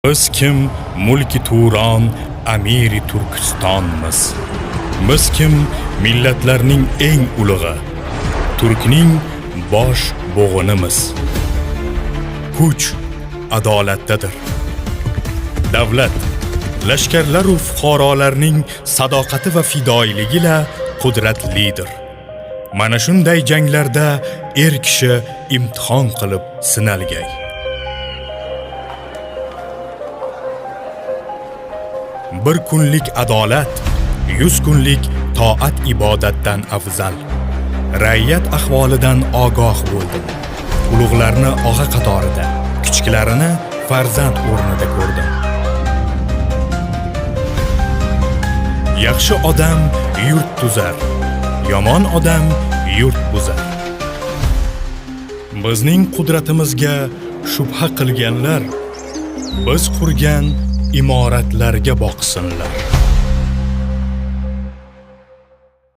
Biz kim mulki Turon, amiri Turkistonmiz. Biz kim millatlarning eng ulug'i, Turkning bosh bo'g'inimiz. Kuch adolatdadir. Davlat, lashkarlar va fuqarolarning sadoqati va fidoyiligi ila qudratlidir. Mana shunday janglarda kishi imtihon qilib sinalgay. Bir kunlik adolat 100 kunlik toat ibodatdan afzal. Raiyat ahvolidan ogoh bo'ldim. Ulug'larni og'a qatorida, kichiklarini farzand o'rnida ko'rdim. Yaxshi odam yurt tuzar, yomon odam yurt buzar. Bizning qudratimizga shubha qilganlar biz qurgan imoratlarga boqsinlar.